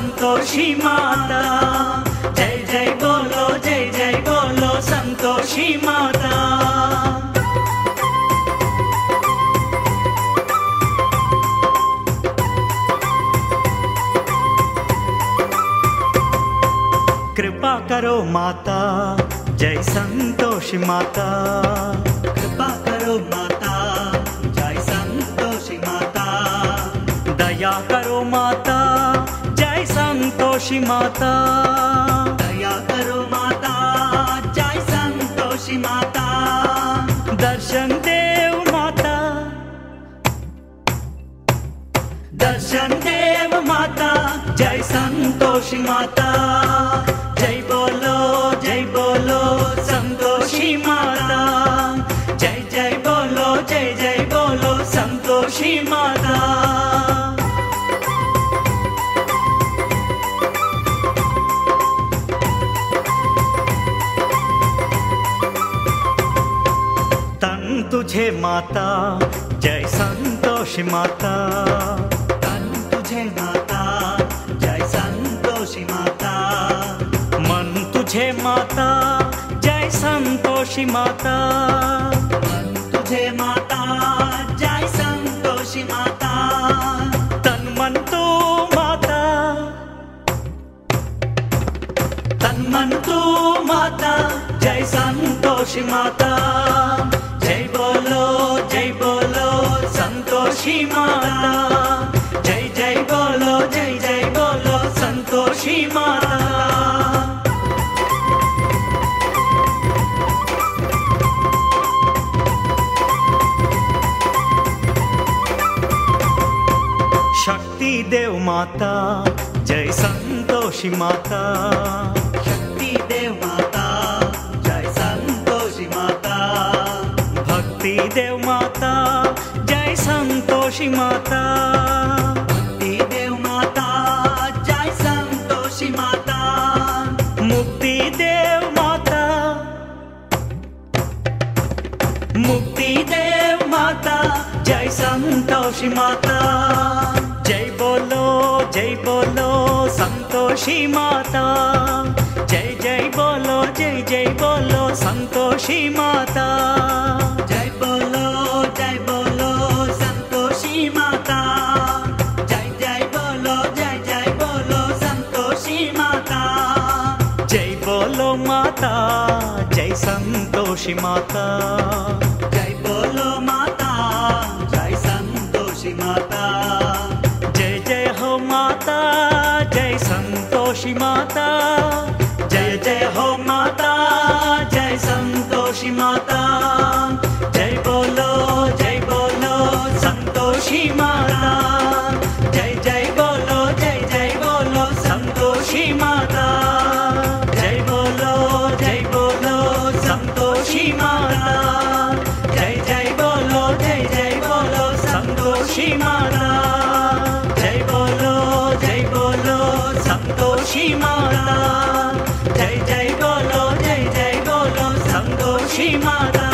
संतोषी माता। जय जय बोलो संतोषी माता। कृपा करो माता, जय संतोषी माता। कृपा करो माता, जय संतोषी माता। दया करो माता, जय संतोषी माता। दया करो माता, जय संतोषी माता। दर्शन देव माता, दर्शन देव माता, जय संतोषी माता। जय बोलो संतोषी माता। जय बोलो संतोषी माता। तन तुझे माता, जय संतोषी माता। तन तुझे माता, जय संतोषी माता। मन तुझे माता, जय संतोषी माता। मन तुझे माता, जय संतोषी माता। तन मन तू माता, तन मन तू माता, जय संतोषी माता। जय बोलो संतोषी माता। जय बोलो संतोषी माता। शक्ति देव माता, जय संतोषी माता। शक्ति देव माता, जय संतोषी माता। भक्ति देव माता, जय संतोषी माता। भक्ति देव माता, जय संतोषी माता। मुक्ति देव माता, मुक्ति देव माता, जय संतोषी माता। जय बोलो संतोषी माता। जय बोलो संतोषी माता। जय बोलो संतोषी माता। जय बोलो संतोषी माता। जय बोलो माता, जय संतोषी माता। जय बोलो माता, जय संतोषी माता। जय हो माता, जय संतोषी माता। जय हो माता, जय संतोषी माता। जय बोलो संतोषी माता। जय बोलो संतोषी माता। जय बोलो संतोषी माता। जय बोलो संतोषी माता। जय बोलो संतोषी माता। जय बोलो संतोषी माता।